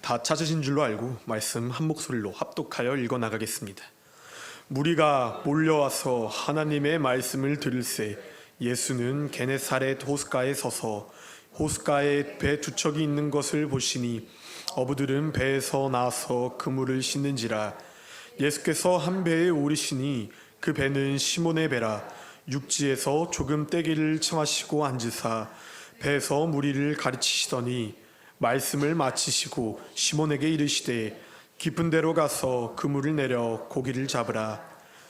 다 찾으신 줄로 알고 말씀 한 목소리로 합독하여 읽어나가겠습니다. 무리가 몰려와서 하나님의 말씀을 들을새 예수는 게네사렛 호숫가에 서서 호숫가에 배 두 척이 있는 것을 보시니 어부들은 배에서 나와서 그물을 씻는지라. 예수께서 한 배에 오르시니 그 배는 시몬의 배라. 육지에서 조금 떼기를 청하시고 앉으사 배에서 무리를 가르치시더니 말씀을 마치시고 시몬에게 이르시되 깊은 데로 가서 그물을 내려 고기를 잡으라.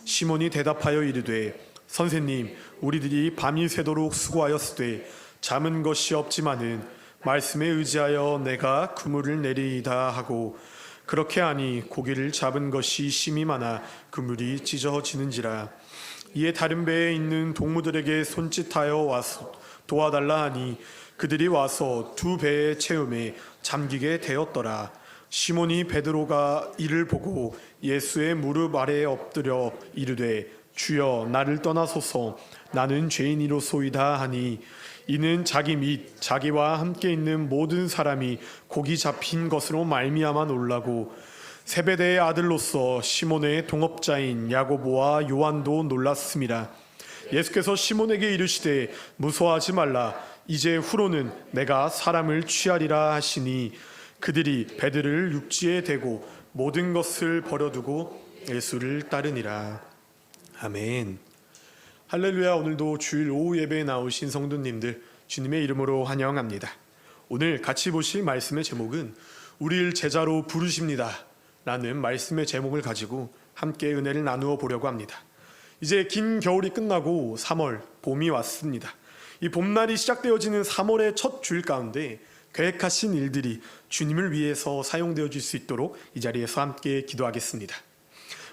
시몬이 대답하여 이르되 선생님, 우리들이 밤이 새도록 수고하였으되 잠은 것이 없지만은 말씀에 의지하여 내가 그물을 내리이다 하고 그렇게 하니 고기를 잡은 것이 심히 많아 그물이 찢어지는지라. 이에 다른 배에 있는 동무들에게 손짓하여 와서 도와달라 하니 그들이 와서 두 배의 채움에 잠기게 되었더라. 시몬이 베드로가 이를 보고 예수의 무릎 아래에 엎드려 이르되 주여 나를 떠나소서 나는 죄인이로소이다 하니 이는 자기 및 자기와 함께 있는 모든 사람이 고기 잡힌 것으로 말미암아 놀라고 세베대의 아들로서 시몬의 동업자인 야고보와 요한도 놀랐음이라. 예수께서 시몬에게 이르시되 무서워하지 말라. 이제 후로는 내가 사람을 취하리라 하시니 그들이 배들을 육지에 대고 모든 것을 버려두고 예수를 따르니라. 아멘. 할렐루야. 오늘도 주일 오후 예배에 나오신 성도님들 주님의 이름으로 환영합니다. 오늘 같이 보실 말씀의 제목은 우리를 제자로 부르십니다 라는 말씀의 제목을 가지고 함께 은혜를 나누어 보려고 합니다. 이제 긴 겨울이 끝나고 3월 봄이 왔습니다. 이 봄날이 시작되어지는 3월의 첫 주일 가운데 계획하신 일들이 주님을 위해서 사용되어질 수 있도록 이 자리에서 함께 기도하겠습니다.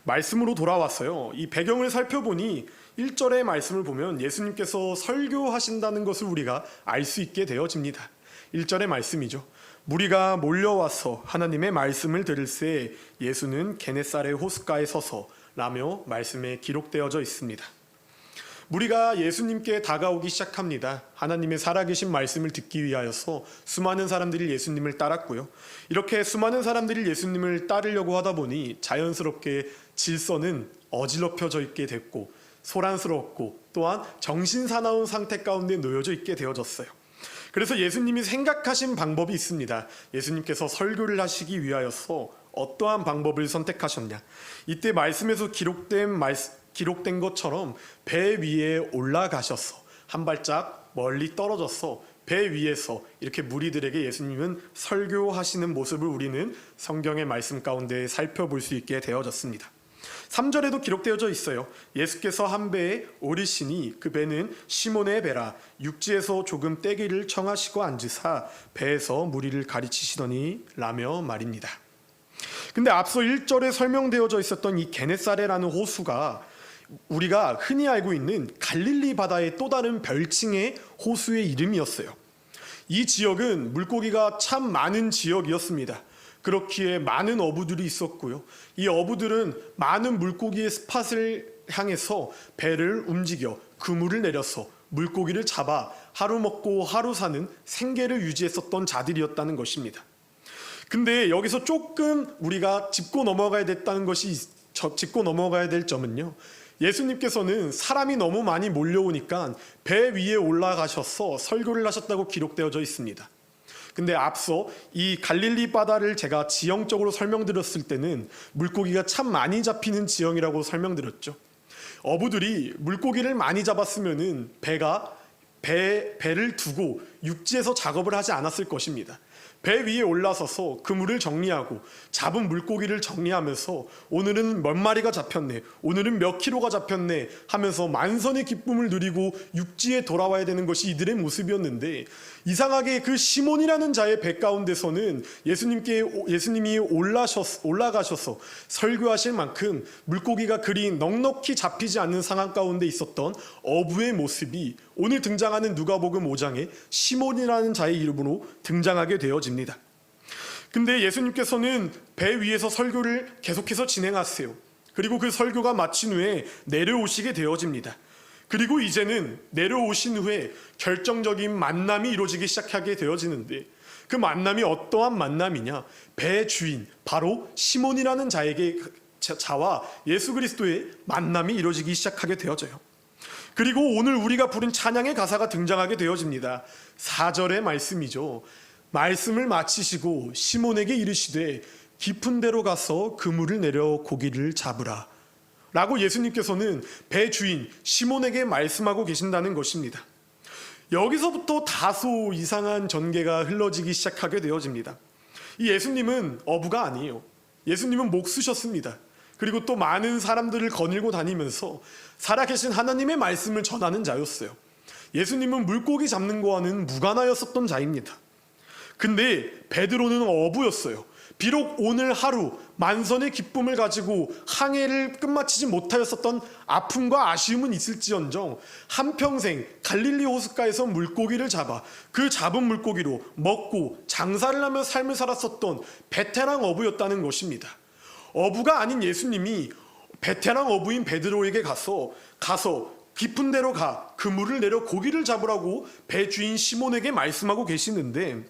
말씀으로 돌아왔어요. 이 배경을 살펴보니 1절의 말씀을 보면 예수님께서 설교하신다는 것을 우리가 알 수 있게 되어집니다. 1절의 말씀이죠. 무리가 몰려와서 하나님의 말씀을 들을새 예수는 게네사렛 호숫가에 서서 라며 말씀에 기록되어져 있습니다. 무리가 예수님께 다가오기 시작합니다. 하나님의 살아계신 말씀을 듣기 위하여서 수많은 사람들이 예수님을 따랐고요. 이렇게 수많은 사람들이 예수님을 따르려고 하다 보니 자연스럽게 질서는 어지럽혀져 있게 됐고 소란스럽고 또한 정신사나운 상태 가운데 놓여져 있게 되어졌어요. 그래서 예수님이 생각하신 방법이 있습니다. 예수님께서 설교를 하시기 위하여서 어떠한 방법을 선택하셨냐. 이때 말씀에서 기록된 것처럼 배 위에 올라가셔서 한 발짝 멀리 떨어져서 배 위에서 이렇게 무리들에게 예수님은 설교하시는 모습을 우리는 성경의 말씀 가운데 살펴볼 수 있게 되어졌습니다. 3절에도 기록되어져 있어요. 예수께서 한 배에 오르시니 그 배는 시몬의 배라. 육지에서 조금 떼기를 청하시고 앉으사 배에서 무리를 가르치시더니 라며 말입니다. 근데 앞서 1절에 설명되어져 있었던 이 게네사렛라는 호수가 우리가 흔히 알고 있는 갈릴리 바다의 또 다른 별칭의 호수의 이름이었어요. 이 지역은 물고기가 참 많은 지역이었습니다. 그렇기에 많은 어부들이 있었고요. 이 어부들은 많은 물고기의 스팟을 향해서 배를 움직여 그물을 내려서 물고기를 잡아 하루 먹고 하루 사는 생계를 유지했었던 자들이었다는 것입니다. 근데 여기서 조금 우리가 짚고 넘어가야 될 점은요. 예수님께서는 사람이 너무 많이 몰려오니까 배 위에 올라가셔서 설교를 하셨다고 기록되어져 있습니다. 근데 앞서 이 갈릴리 바다를 제가 지형적으로 설명드렸을 때는 물고기가 참 많이 잡히는 지형이라고 설명드렸죠. 어부들이 물고기를 많이 잡았으면은 배를 두고 육지에서 작업을 하지 않았을 것입니다. 배 위에 올라서서 그물을 정리하고 잡은 물고기를 정리하면서 오늘은 몇 마리가 잡혔네, 오늘은 몇 킬로가 잡혔네 하면서 만선의 기쁨을 누리고 육지에 돌아와야 되는 것이 이들의 모습이었는데 이상하게 그 시몬이라는 자의 배 가운데서는 예수님이 올라가셔서 설교하실 만큼 물고기가 그리 넉넉히 잡히지 않는 상황 가운데 있었던 어부의 모습이 오늘 등장하는 누가복음 5장에 시몬이라는 자의 이름으로 등장하게 되어집니다. 근데 예수님께서는 배 위에서 설교를 계속해서 진행하세요. 그리고 그 설교가 마친 후에 내려오시게 되어집니다. 그리고 이제는 내려오신 후에 결정적인 만남이 이루어지기 시작하게 되어지는데 그 만남이 어떠한 만남이냐? 배 주인 바로 시몬이라는 자와 예수 그리스도의 만남이 이루어지기 시작하게 되어져요. 그리고 오늘 우리가 부른 찬양의 가사가 등장하게 되어집니다. 4절의 말씀이죠. 말씀을 마치시고 시몬에게 이르시되 깊은 데로 가서 그물을 내려 고기를 잡으라 라고 예수님께서는 배 주인 시몬에게 말씀하고 계신다는 것입니다. 여기서부터 다소 이상한 전개가 흘러지기 시작하게 되어집니다. 이 예수님은 어부가 아니에요. 예수님은 목수셨습니다. 그리고 또 많은 사람들을 거닐고 다니면서 살아계신 하나님의 말씀을 전하는 자였어요. 예수님은 물고기 잡는 거와는 무관하였었던 자입니다. 근데 베드로는 어부였어요. 비록 오늘 하루 만선의 기쁨을 가지고 항해를 끝마치지 못하였었던 아픔과 아쉬움은 있을지언정 한평생 갈릴리 호숫가에서 물고기를 잡아 그 잡은 물고기로 먹고 장사를 하며 삶을 살았었던 베테랑 어부였다는 것입니다. 어부가 아닌 예수님이 베테랑 어부인 베드로에게 가서 깊은 데로 가 그물을 내려 고기를 잡으라고 배 주인 시몬에게 말씀하고 계시는데,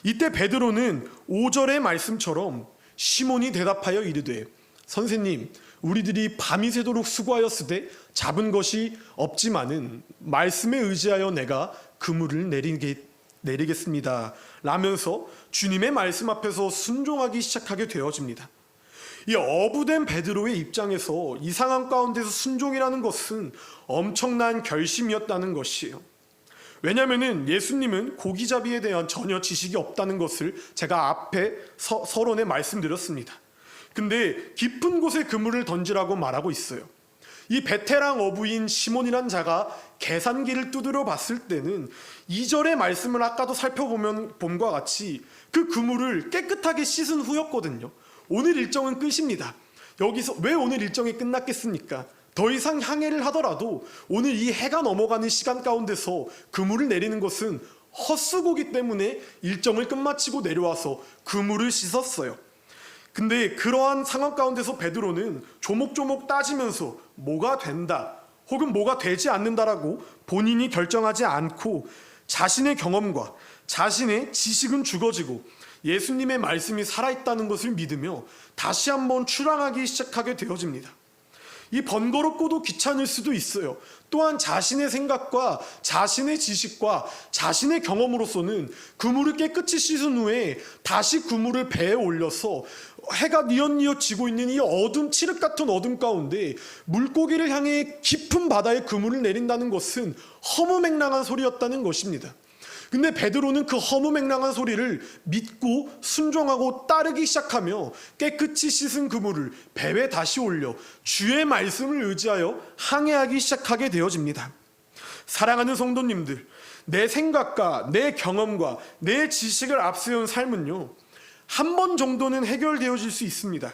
이때 베드로는 5절의 말씀처럼 시몬이 대답하여 이르되 선생님, 우리들이 밤이 새도록 수고하였으되 잡은 것이 없지만은 말씀에 의지하여 내가 그물을 내리겠습니다 라면서 주님의 말씀 앞에서 순종하기 시작하게 되어집니다. 이 어부된 베드로의 입장에서 이 상황 가운데서 순종이라는 것은 엄청난 결심이었다는 것이에요. 왜냐하면 예수님은 고기잡이에 대한 전혀 지식이 없다는 것을 제가 앞에 서론에 말씀드렸습니다. 근데 깊은 곳에 그물을 던지라고 말하고 있어요. 이 베테랑 어부인 시몬이란 자가 계산기를 두드려 봤을 때는 2절의 말씀을 아까도 살펴보면 봄과 같이 그 그물을 깨끗하게 씻은 후였거든요. 오늘 일정은 끝입니다. 여기서 왜 오늘 일정이 끝났겠습니까? 더 이상 항해를 하더라도 오늘 이 해가 넘어가는 시간 가운데서 그물을 내리는 것은 헛수고기 때문에 일정을 끝마치고 내려와서 그물을 씻었어요. 근데 그러한 상황 가운데서 베드로는 조목조목 따지면서 뭐가 된다 혹은 뭐가 되지 않는다라고 본인이 결정하지 않고 자신의 경험과 자신의 지식은 죽어지고 예수님의 말씀이 살아있다는 것을 믿으며 다시 한번 출항하기 시작하게 되어집니다. 이 번거롭고도 귀찮을 수도 있어요. 또한 자신의 생각과 자신의 지식과 자신의 경험으로서는 그물을 깨끗이 씻은 후에 다시 그물을 배에 올려서 해가 뉘엿뉘엿 지고 있는 이 어둠, 칠흑 같은 어둠 가운데 물고기를 향해 깊은 바다에 그물을 내린다는 것은 허무맹랑한 소리였다는 것입니다. 근데 베드로는 그 허무맹랑한 소리를 믿고 순종하고 따르기 시작하며 깨끗이 씻은 그물을 배에 다시 올려 주의 말씀을 의지하여 항해하기 시작하게 되어집니다. 사랑하는 성도님들, 내 생각과 내 경험과 내 지식을 앞세운 삶은요, 한 번 정도는 해결되어질 수 있습니다.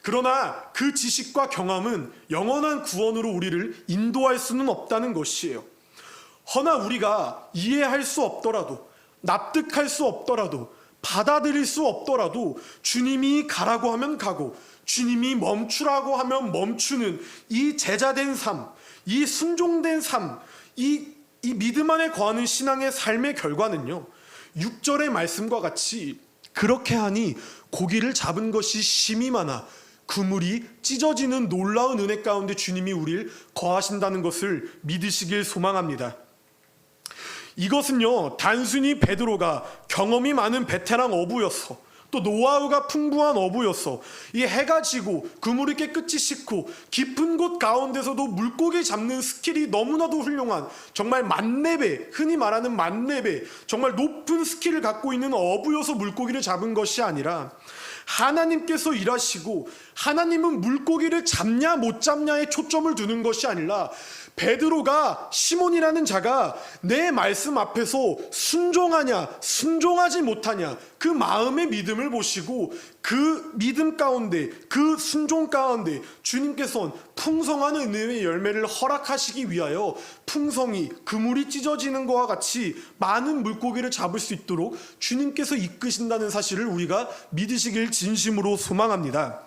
그러나 그 지식과 경험은 영원한 구원으로 우리를 인도할 수는 없다는 것이에요. 허나 우리가 이해할 수 없더라도, 납득할 수 없더라도, 받아들일 수 없더라도 주님이 가라고 하면 가고 주님이 멈추라고 하면 멈추는 이 제자된 삶, 이 순종된 삶, 이 믿음 안에 거하는 신앙의 삶의 결과는요, 6절의 말씀과 같이 그렇게 하니 고기를 잡은 것이 심이 많아 그물이 찢어지는 놀라운 은혜 가운데 주님이 우리를 거하신다는 것을 믿으시길 소망합니다. 이것은요, 단순히 베드로가 경험이 많은 베테랑 어부였어, 또 노하우가 풍부한 어부였어, 이 해가 지고 그물을 깨끗이 씻고 깊은 곳 가운데서도 물고기 잡는 스킬이 너무나도 훌륭한, 정말 만렙의, 흔히 말하는 만렙의 정말 높은 스킬을 갖고 있는 어부여서 물고기를 잡은 것이 아니라 하나님께서 일하시고 하나님은 물고기를 잡냐 못 잡냐에 초점을 두는 것이 아니라 베드로가, 시몬이라는 자가 내 말씀 앞에서 순종하냐 순종하지 못하냐 그 마음의 믿음을 보시고 그 믿음 가운데, 그 순종 가운데 주님께서는 풍성한 은혜의 열매를 허락하시기 위하여 풍성히 그물이 찢어지는 것과 같이 많은 물고기를 잡을 수 있도록 주님께서 이끄신다는 사실을 우리가 믿으시길 진심으로 소망합니다.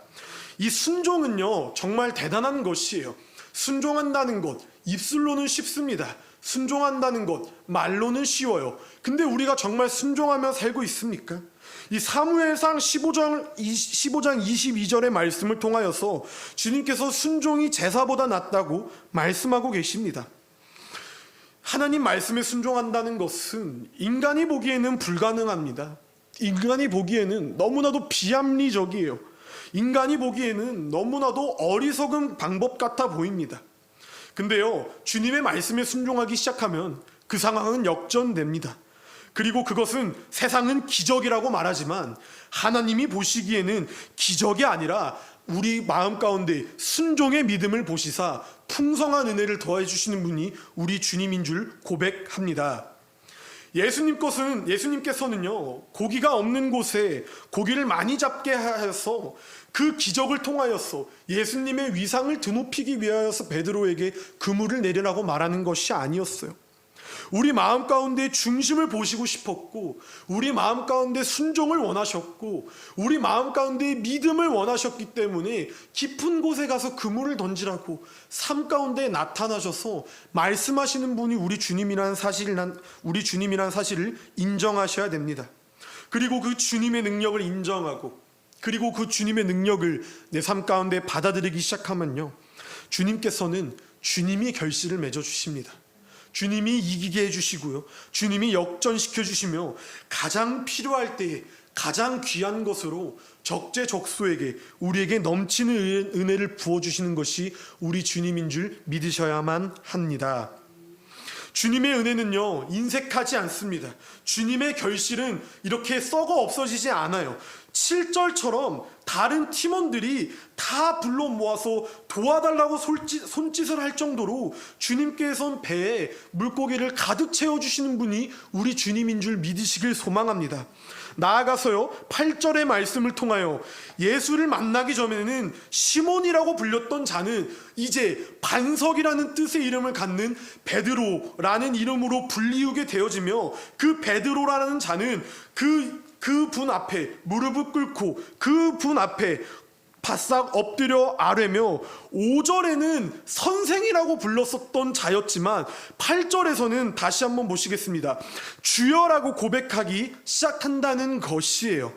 이 순종은요, 정말 대단한 것이에요. 순종한다는 것, 입술로는 쉽습니다. 순종한다는 것 말로는 쉬워요. 근데 우리가 정말 순종하며 살고 있습니까? 이 사무엘상 15장 22절의 말씀을 통하여서 주님께서 순종이 제사보다 낫다고 말씀하고 계십니다. 하나님 말씀에 순종한다는 것은 인간이 보기에는 불가능합니다. 인간이 보기에는 너무나도 비합리적이에요. 인간이 보기에는 너무나도 어리석은 방법 같아 보입니다. 근데요, 주님의 말씀에 순종하기 시작하면 그 상황은 역전됩니다. 그리고 그것은 세상은 기적이라고 말하지만 하나님이 보시기에는 기적이 아니라 우리 마음 가운데 순종의 믿음을 보시사 풍성한 은혜를 더해 주시는 분이 우리 주님인 줄 고백합니다. 예수님께서는요, 고기가 없는 곳에 고기를 많이 잡게 하여서 그 기적을 통하여서 예수님의 위상을 드높이기 위하여서 베드로에게 그물을 내리라고 말하는 것이 아니었어요. 우리 마음 가운데 중심을 보시고 싶었고, 우리 마음 가운데 순종을 원하셨고, 우리 마음 가운데 믿음을 원하셨기 때문에 깊은 곳에 가서 그물을 던지라고 삶 가운데 나타나셔서 말씀하시는 분이 우리 주님이라는 사실을 인정하셔야 됩니다. 그리고 그 주님의 능력을 인정하고, 그리고 그 주님의 능력을 내 삶 가운데 받아들이기 시작하면요, 주님께서는 주님이 결실을 맺어 주십니다. 주님이 이기게 해주시고요, 주님이 역전시켜 주시며 가장 필요할 때에 가장 귀한 것으로 적재적소에게 우리에게 넘치는 은혜를 부어주시는 것이 우리 주님인 줄 믿으셔야만 합니다. 주님의 은혜는요, 인색하지 않습니다. 주님의 결실은 이렇게 썩어 없어지지 않아요. 7절처럼 다른 팀원들이 다 불러 모아서 도와달라고 손짓을 할 정도로 주님께서는 배에 물고기를 가득 채워주시는 분이 우리 주님인 줄 믿으시길 소망합니다. 나아가서요, 8절의 말씀을 통하여 예수를 만나기 전에는 시몬이라고 불렸던 자는 이제 반석이라는 뜻의 이름을 갖는 베드로라는 이름으로 불리우게 되어지며, 그 베드로라는 자는 그 분 앞에 무릎을 꿇고 그 분 앞에 바싹 엎드려 아뢰며, 5절에는 선생이라고 불렀었던 자였지만 8절에서는 다시 한번 보시겠습니다. 주여라고 고백하기 시작한다는 것이에요.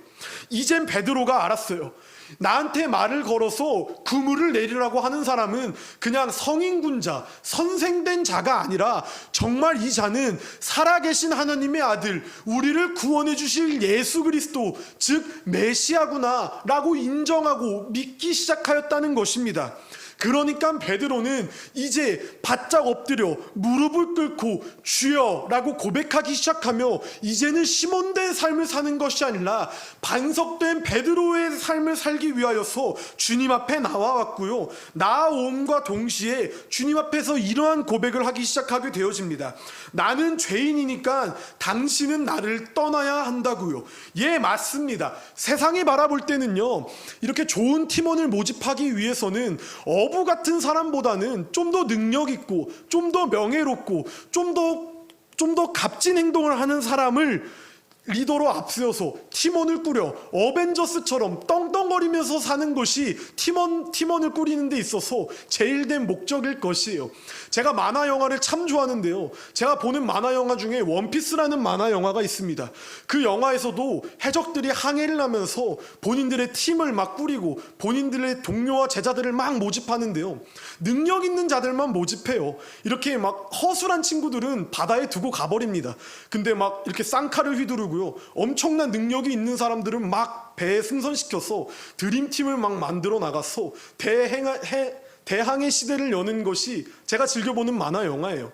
이젠 베드로가 알았어요. 나한테 말을 걸어서 그물을 내리라고 하는 사람은 그냥 성인군자, 선생된 자가 아니라 정말 이 자는 살아계신 하나님의 아들, 우리를 구원해 주실 예수 그리스도, 즉 메시아구나 라고 인정하고 믿기 시작하였다는 것입니다. 그러니까 베드로는 이제 바짝 엎드려 무릎을 꿇고 주여라고 고백하기 시작하며, 이제는 시몬된 삶을 사는 것이 아니라 반석된 베드로의 삶을 살기 위하여서 주님 앞에 나와왔고요, 나아옴과 동시에 주님 앞에서 이러한 고백을 하기 시작하게 되어집니다. 나는 죄인이니까 당신은 나를 떠나야 한다고요. 예, 맞습니다. 세상이 바라볼 때는요, 이렇게 좋은 팀원을 모집하기 위해서는 어부 같은 사람보다는 좀 더 능력 있고 좀 더 명예롭고 좀 더 값진 행동을 하는 사람을 리더로 앞세워서 팀원을 꾸려 어벤져스처럼 떵떵거리면서 사는 것이 팀원을 꾸리는 데 있어서 제일된 목적일 것이에요. 제가 만화 영화를 참 좋아하는데요, 제가 보는 만화 영화 중에 원피스라는 만화 영화가 있습니다. 그 영화에서도 해적들이 항해를 하면서 본인들의 팀을 막 꾸리고 본인들의 동료와 제자들을 막 모집하는데요, 능력 있는 자들만 모집해요. 이렇게 막 허술한 친구들은 바다에 두고 가버립니다. 근데 막 이렇게 쌍칼을 휘두르고 엄청난 능력이 있는 사람들은 막 배에 승선시켜서 드림팀을 막 만들어 나가서 대항해 시대를 여는 것이 제가 즐겨보는 만화 영화예요.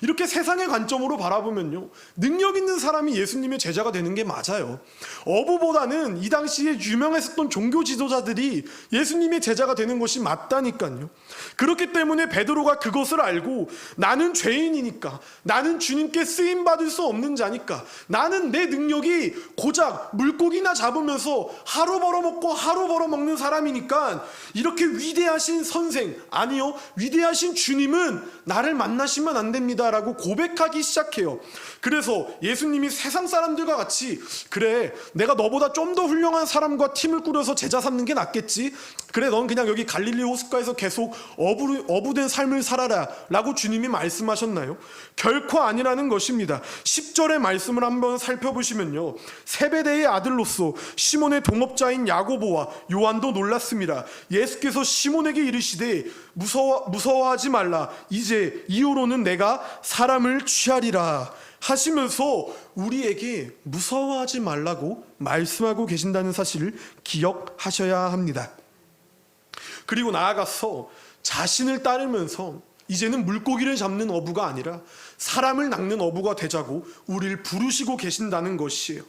이렇게 세상의 관점으로 바라보면요, 능력 있는 사람이 예수님의 제자가 되는 게 맞아요. 어부보다는 이 당시에 유명했었던 종교 지도자들이 예수님의 제자가 되는 것이 맞다니까요. 그렇기 때문에 베드로가 그것을 알고, 나는 죄인이니까, 나는 주님께 쓰임받을 수 없는 자니까, 나는 내 능력이 고작 물고기나 잡으면서 하루 벌어먹고 하루 벌어먹는 사람이니까 이렇게 위대하신 선생, 아니요, 위대하신 주님은 나를 만나시면 안 됩니다 아닙니다라고 고백하기 시작해요. 그래서 예수님이 세상 사람들과 같이 그래 내가 너보다 좀 더 훌륭한 사람과 팀을 꾸려서 제자 삼는 게 낫겠지, 그래 넌 그냥 여기 갈릴리 호숫가에서 계속 어부된 삶을 살아라 라고 주님이 말씀하셨나요? 결코 아니라는 것입니다. 10절의 말씀을 한번 살펴보시면요, 세베대의 아들로서 시몬의 동업자인 야고보와 요한도 놀랐습니다. 예수께서 시몬에게 이르시되 무서워하지 말라, 이제 이후로는 내가 사람을 취하리라 하시면서 우리에게 무서워하지 말라고 말씀하고 계신다는 사실을 기억하셔야 합니다. 그리고 나아가서 자신을 따르면서 이제는 물고기를 잡는 어부가 아니라 사람을 낚는 어부가 되자고 우리를 부르시고 계신다는 것이에요.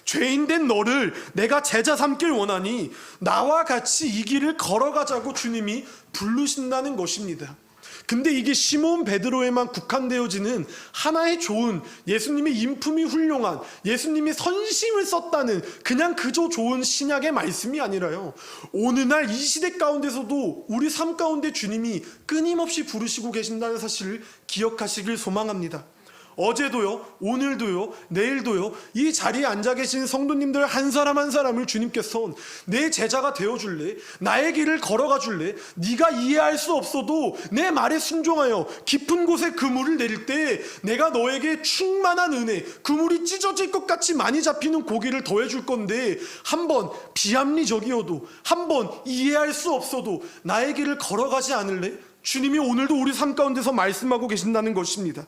죄인된 너를 내가 제자 삼길 원하니 나와 같이 이 길을 걸어가자고 주님이 부르신다는 것입니다. 근데 이게 시몬 베드로에만 국한되어지는 하나의 좋은, 예수님의 인품이 훌륭한, 예수님이 선심을 썼다는 그냥 그저 좋은 신약의 말씀이 아니라요, 오늘날 이 시대 가운데서도 우리 삶 가운데 주님이 끊임없이 부르시고 계신다는 사실을 기억하시길 소망합니다. 어제도요, 오늘도요, 내일도요, 이 자리에 앉아 계신 성도님들 한 사람 한 사람을 주님께서 내 제자가 되어줄래? 나의 길을 걸어가 줄래? 네가 이해할 수 없어도 내 말에 순종하여 깊은 곳에 그물을 내릴 때 내가 너에게 충만한 은혜, 그물이 찢어질 것 같이 많이 잡히는 고기를 더해줄 건데, 한번 비합리적이어도, 한번 이해할 수 없어도 나의 길을 걸어가지 않을래? 주님이 오늘도 우리 삶 가운데서 말씀하고 계신다는 것입니다.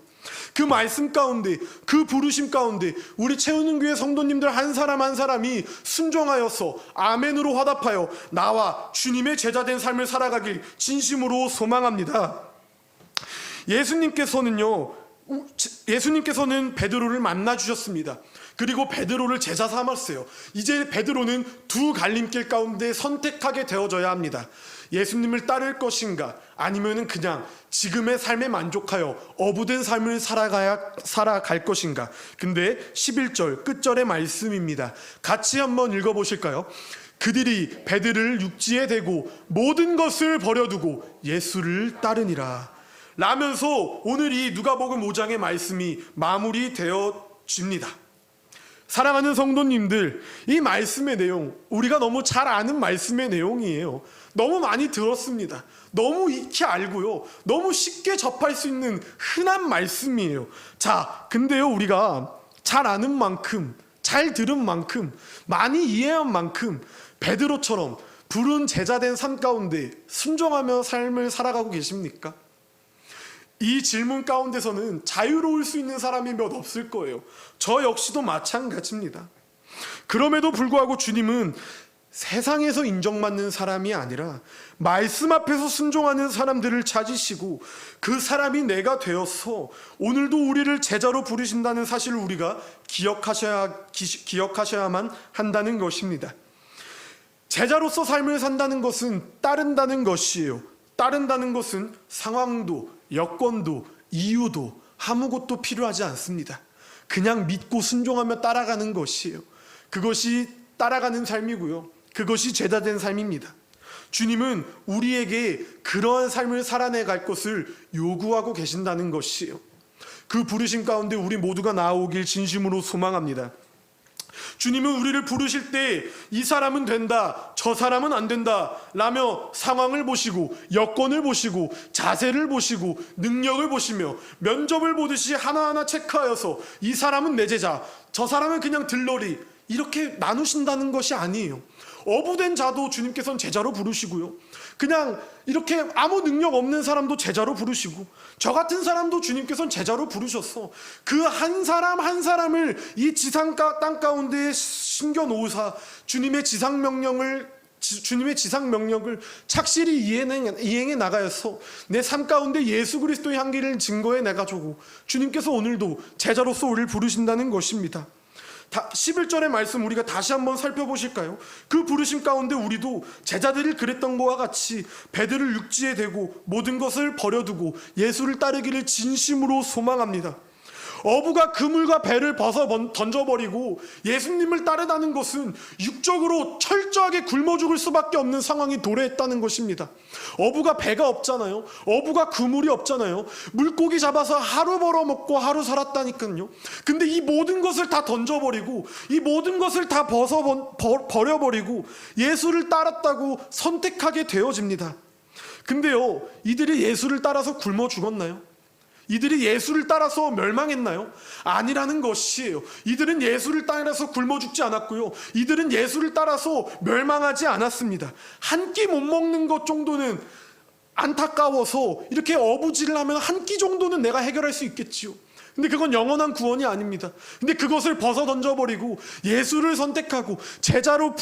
그 말씀 가운데, 그 부르심 가운데 우리 채우는 교회 성도님들 한 사람 한 사람이 순종하여서 아멘으로 화답하여 나와 주님의 제자된 삶을 살아가길 진심으로 소망합니다. 예수님께서는 베드로를 만나 주셨습니다. 그리고 베드로를 제자 삼았어요. 이제 베드로는 두 갈림길 가운데 선택하게 되어져야 합니다. 예수님을 따를 것인가, 아니면은 그냥 지금의 삶에 만족하여 어부된 삶을 살아갈 것인가. 근데 11절 끝절의 말씀입니다. 같이 한번 읽어보실까요? 그들이 베드로를 육지에 대고 모든 것을 버려두고 예수를 따르니라 라면서 오늘 이 누가복음 5장의 말씀이 마무리되어집니다. 사랑하는 성도님들, 이 말씀의 내용, 우리가 너무 잘 아는 말씀의 내용이에요. 너무 많이 들었습니다. 너무 익히 알고요, 너무 쉽게 접할 수 있는 흔한 말씀이에요. 자, 근데요, 우리가 잘 아는 만큼, 잘 들은 만큼, 많이 이해한 만큼 베드로처럼 부른 제자된 삶 가운데 순종하며 삶을 살아가고 계십니까? 이 질문 가운데서는 자유로울 수 있는 사람이 몇 없을 거예요. 저 역시도 마찬가지입니다. 그럼에도 불구하고 주님은 세상에서 인정받는 사람이 아니라 말씀 앞에서 순종하는 사람들을 찾으시고 그 사람이 내가 되어서 오늘도 우리를 제자로 부르신다는 사실을 우리가 기억하셔야만 한다는 것입니다. 제자로서 삶을 산다는 것은 따른다는 것이에요. 따른다는 것은 상황도, 여건도, 이유도 아무것도 필요하지 않습니다. 그냥 믿고 순종하며 따라가는 것이에요. 그것이 따라가는 삶이고요, 그것이 제자된 삶입니다. 주님은 우리에게 그러한 삶을 살아내갈 것을 요구하고 계신다는 것이에요. 그 부르심 가운데 우리 모두가 나아오길 진심으로 소망합니다. 주님은 우리를 부르실 때 이 사람은 된다, 저 사람은 안 된다 라며 상황을 보시고, 여건을 보시고, 자세를 보시고, 능력을 보시며 면접을 보듯이 하나하나 체크하여서 이 사람은 내 제자, 저 사람은 그냥 들러리, 이렇게 나누신다는 것이 아니에요. 어부된 자도 주님께서는 제자로 부르시고요, 그냥 이렇게 아무 능력 없는 사람도 제자로 부르시고, 저 같은 사람도 주님께서는 제자로 부르셨어. 그 한 사람 한 사람을 이 땅 가운데에 심겨 놓으사 주님의 지상 명령을 착실히 이행해 나가서 내 삶 가운데 예수 그리스도의 향기를 증거해 내가지고 주님께서 오늘도 제자로서 우리를 부르신다는 것입니다. 11절의 말씀 우리가 다시 한번 살펴보실까요? 그 부르심 가운데 우리도 제자들이 그랬던 것과 같이 베드로를 육지에 대고 모든 것을 버려두고 예수를 따르기를 진심으로 소망합니다. 어부가 그물과 배를 벗어 던져버리고 예수님을 따르다는 것은 육적으로 철저하게 굶어 죽을 수밖에 없는 상황이 도래했다는 것입니다. 어부가 배가 없잖아요. 어부가 그물이 없잖아요. 물고기 잡아서 하루 벌어먹고 하루 살았다니까요. 근데 이 모든 것을 다 던져버리고 이 모든 것을 다 버려버리고 예수를 따랐다고 선택하게 되어집니다. 근데요, 이들이 예수를 따라서 굶어 죽었나요? 이들이 예수를 따라서 멸망했나요? 아니라는 것이에요. 이들은 예수를 따라서 굶어 죽지 않았고요. 이들은 예수를 따라서 멸망하지 않았습니다. 한 끼 못 먹는 것 정도는 안타까워서 이렇게 어부질을 하면 한 끼 정도는 내가 해결할 수 있겠지요. 근데 그건 영원한 구원이 아닙니다. 근데 그것을 벗어 던져버리고 예수를 선택하고 제자로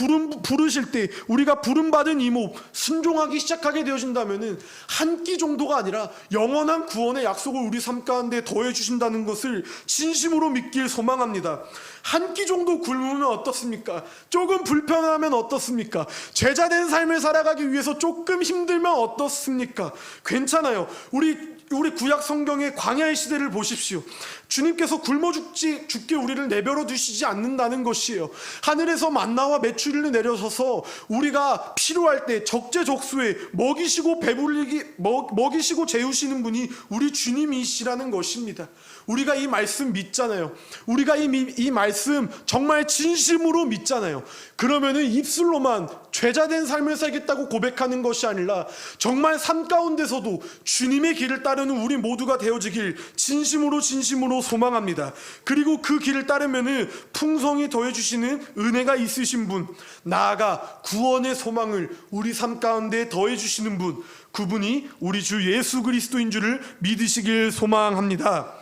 부르실 때 우리가 부름받은 이목 순종하기 시작하게 되어진다면 한 끼 정도가 아니라 영원한 구원의 약속을 우리 삶 가운데 더해 주신다는 것을 진심으로 믿길 소망합니다. 한 끼 정도 굶으면 어떻습니까? 조금 불편하면 어떻습니까? 제자된 삶을 살아가기 위해서 조금 힘들면 어떻습니까? 괜찮아요. 우리 구약 성경의 광야의 시대를 보십시오. 주님께서 굶어 죽게 우리를 내버려 두시지 않는다는 것이에요. 하늘에서 만나와 메추리를 내려서서 우리가 필요할 때 적재적소에 먹이시고 먹이시고 재우시는 분이 우리 주님이시라는 것입니다. 우리가 이 말씀 믿잖아요. 우리가 이 말씀 정말 진심으로 믿잖아요. 그러면은 입술로만 죄자된 삶을 살겠다고 고백하는 것이 아니라 정말 삶 가운데서도 주님의 길을 따르는 우리 모두가 되어지길 진심으로 소망합니다. 그리고 그 길을 따르면은 풍성히 더해주시는 은혜가 있으신 분, 나아가 구원의 소망을 우리 삶 가운데 더해주시는 분, 그분이 우리 주 예수 그리스도인 줄을 믿으시길 소망합니다.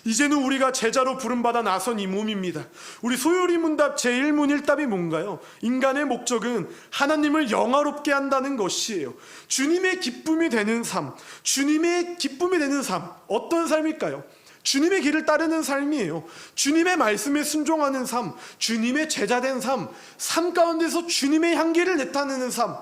이제는 우리가 제자로 부름받아 나선 이 몸입니다. 우리 소요리 문답 제1문 1답이 뭔가요? 인간의 목적은 하나님을 영화롭게 한다는 것이에요. 주님의 기쁨이 되는 삶, 주님의 기쁨이 되는 삶, 어떤 삶일까요? 주님의 길을 따르는 삶이에요. 주님의 말씀에 순종하는 삶, 주님의 제자된 삶, 삶 가운데서 주님의 향기를 나타내는 삶,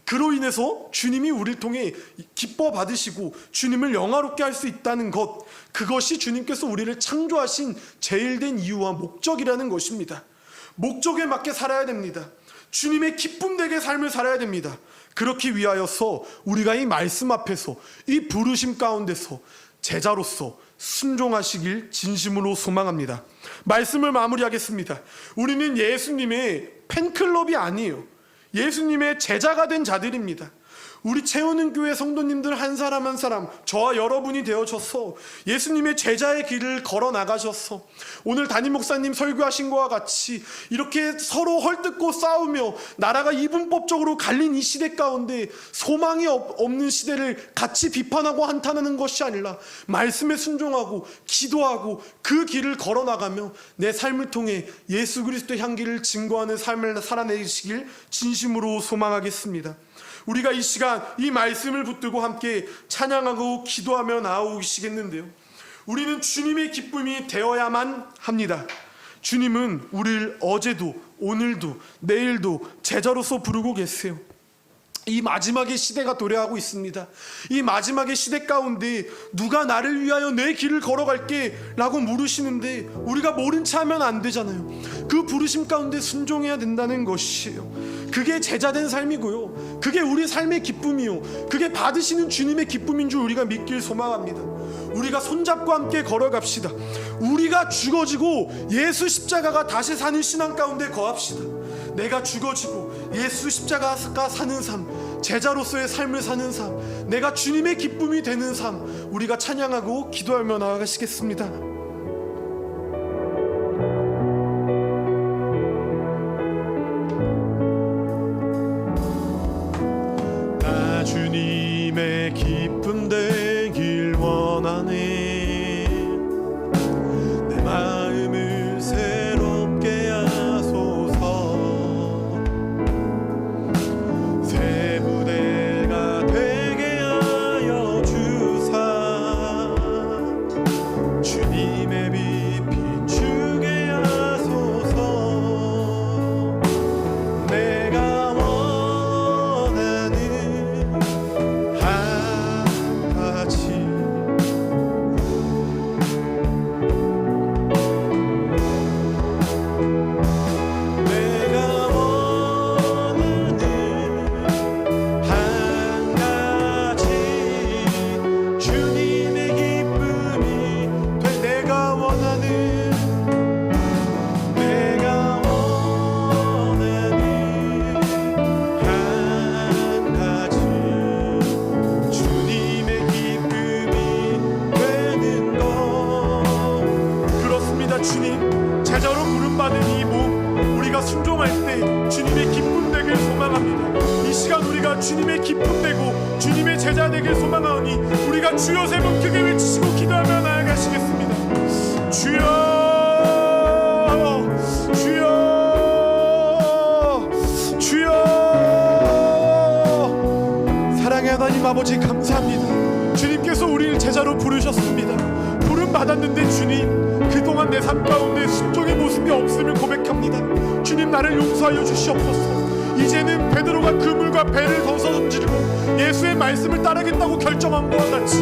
그로 인해서 주님이 우리를 통해 기뻐 받으시고 주님을 영화롭게 할 수 있다는 것, 그것이 주님께서 우리를 창조하신 제일된 이유와 목적이라는 것입니다. 목적에 맞게 살아야 됩니다. 주님의 기쁨 되게 삶을 살아야 됩니다. 그렇기 위하여서 우리가 이 말씀 앞에서 이 부르심 가운데서 제자로서 순종하시길 진심으로 소망합니다. 말씀을 마무리하겠습니다. 우리는 예수님의 팬클럽이 아니에요. 예수님의 제자가 된 자들입니다. 우리 채우는 교회 성도님들 한 사람 한 사람, 저와 여러분이 되어져서 예수님의 제자의 길을 걸어 나가셔서 오늘 담임 목사님 설교하신 것과 같이 이렇게 서로 헐뜯고 싸우며 나라가 이분법적으로 갈린 이 시대 가운데 소망이 없는 시대를 같이 비판하고 한탄하는 것이 아니라 말씀에 순종하고 기도하고 그 길을 걸어 나가며 내 삶을 통해 예수 그리스도의 향기를 증거하는 삶을 살아내시길 진심으로 소망하겠습니다. 우리가 이 시간 이 말씀을 붙들고 함께 찬양하고 기도하며 나오시겠는데요, 우리는 주님의 기쁨이 되어야만 합니다. 주님은 우리를 어제도 오늘도 내일도 제자로서 부르고 계세요. 이 마지막의 시대가 도래하고 있습니다. 이 마지막의 시대 가운데 누가 나를 위하여 내 길을 걸어갈게 라고 물으시는데 우리가 모른 체 하면 안 되잖아요. 그 부르심 가운데 순종해야 된다는 것이에요. 그게 제자된 삶이고요, 그게 우리 삶의 기쁨이요, 그게 받으시는 주님의 기쁨인 줄 우리가 믿길 소망합니다. 우리가 손잡고 함께 걸어갑시다. 우리가 죽어지고 예수 십자가가 다시 사는 신앙 가운데 거합시다. 내가 죽어지고 예수 십자가가 사는 삶, 제자로서의 삶을 사는 삶, 내가 주님의 기쁨이 되는 삶, 우리가 찬양하고 기도하며 나아가시겠습니다. 나 주님의 기쁨 되길 원하네. 내 마음을 새롭게 하소서. 새 부대가 되게 하여 주사. 주님 우리가 순종할 때 주님의 기쁨 되길 소망합니다. 이 시간 우리가 주님의 기쁨 되고 주님의 제자 되길 소망하오니 우리가 주여 세 번 크게 외치시고 기도하며 나아가시겠습니다. 주여, 사랑의 하나님 아버지 감사합니다. 주님께서 우리를 제자로 부르셨습니다. 부름 받았는데 주님, 그동안 내 삶 가운데 순종의 모습이 없음을 고백합니다. 주님, 나를 용서하여 주시옵소서. 이제는 베드로가 그물과 배를 던져 던지고 예수의 말씀을 따르겠다고 결정한 것과 같이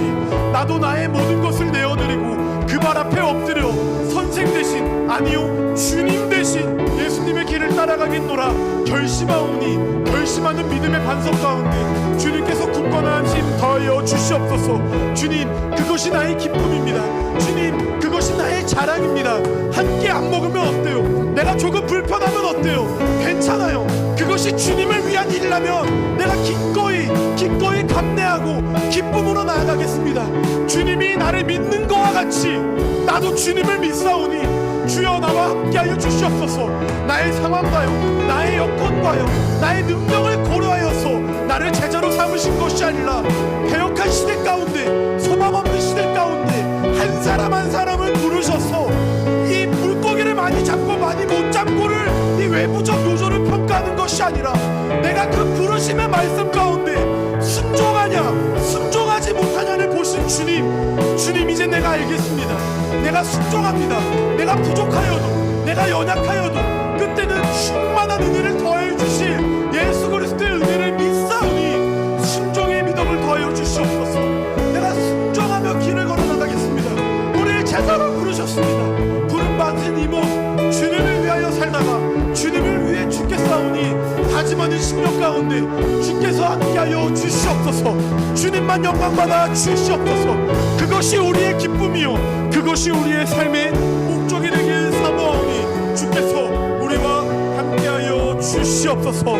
나도 나의 모든 것을 내어드리고 그 발 앞에 엎드려 선생 대신, 아니요 주님 대신 예수님의 길을 따라가겠노라 결심하오니, 결심하는 믿음의 반석 가운데 주님께서 굳건한 힘 더하여 주시옵소서. 주님, 그것이 나의 기쁨입니다. 주님, 그것이 나의 자랑입니다. 한 끼 안 먹으면 어때요? 내가 조금 불편하면 어때요? 괜찮아요. 그것이 주님을 위한 일이라면 내가 기꺼이 감내하고 기쁨으로 나아가겠습니다. 주님이 나를 믿는 것과 같이 나도 주님을 믿사오니 주여, 나와 함께하여 주시옵소서. 나의 상황과요, 나의 여건과요, 나의 능력을 고려하여서 나를 제자로 삼으신 것이 아니라 배역한 시대 가운데, 소망 없는 시대 가운데 한 사람 한 사람을 부르셔서 이 물고기를 많이 잡고 많이 못 잡고를 이 외부적 요소를 평가하는 것이 아니라 내가 그 부르심의 말씀 가운데 순종하냐 순종하지 못하냐를 보신 주님, 이제 내가 알겠습니다. 내가 순종합니다. 내가 부족하여도, 내가 연약하여도 그때는 충만한 은혜를 더하여 주실 예수 그리스도의 은혜를 믿사오니 순종의 믿음을 더하여 주시옵소서. 내가 순종하며 길을 걸어나가겠습니다. 우리를 제자로 부르셨습니다. 부름받은 이모 주님을 위하여 살다가 주님을 위해 주께 싸우니 다짐하는 심령 가운데 주께서 함께하여 주시옵소서. 주님만 영광받아 주시옵소서. 그것이 우리의 기쁨이요, 그것이 우리의 삶의 목적이 되길 사모하오니 주께서 우리와 함께하여 주시옵소서.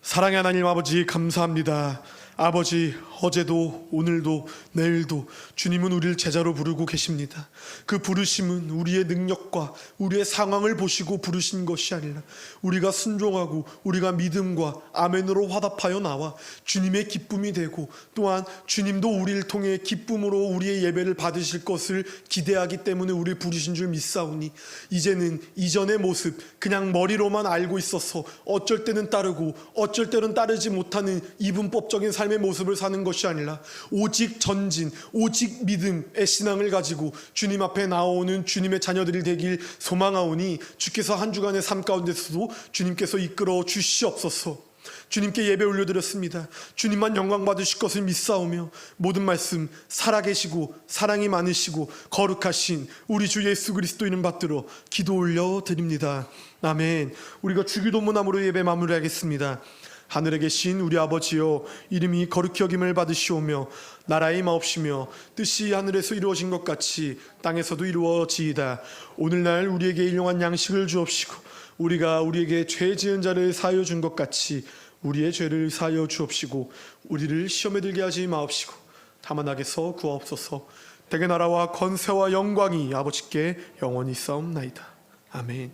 사랑의 하나님 아버지 감사합니다. 아버지, 어제도 오늘도 내일도 주님은 우리를 제자로 부르고 계십니다. 그 부르심은 우리의 능력과 우리의 상황을 보시고 부르신 것이 아니라 우리가 순종하고 우리가 믿음과 아멘으로 화답하여 나와 주님의 기쁨이 되고, 또한 주님도 우리를 통해 기쁨으로 우리의 예배를 받으실 것을 기대하기 때문에 우리를 부르신 줄 믿사오니, 이제는 이전의 모습 그냥 머리로만 알고 있어서 어쩔 때는 따르고 어쩔 때는 따르지 못하는 이분법적인 삶의 모습을 사는 것이 아니라 오직 전진, 오직 믿음의 신앙을 가지고 주님 앞에 나오는 주님의 자녀들이 되길 소망하오니 주께서 한 주간의 삶 가운데서도 주님께서 이끌어 주시옵소서. 주님께 예배 올려드렸습니다. 주님만 영광 받으실 것을 믿사오며 모든 말씀 살아계시고 사랑이 많으시고 거룩하신 우리 주 예수 그리스도 이름 받들어 기도 올려드립니다. 아멘. 우리가 주기도문함으로 예배 마무리하겠습니다. 하늘에 계신 우리 아버지여, 이름이 거룩히 여김을 받으시오며 나라의 마옵시며 뜻이 하늘에서 이루어진 것 같이 땅에서도 이루어지이다. 오늘날 우리에게 일용할 양식을 주옵시고 우리가 우리에게 죄 지은 자를 사하여 준 것 같이 우리의 죄를 사하여 주옵시고 우리를 시험에 들게 하지 마옵시고 다만 악에서 구하옵소서. 대개 나라와 권세와 영광이 아버지께 영원히 있사옵나이다. 아멘.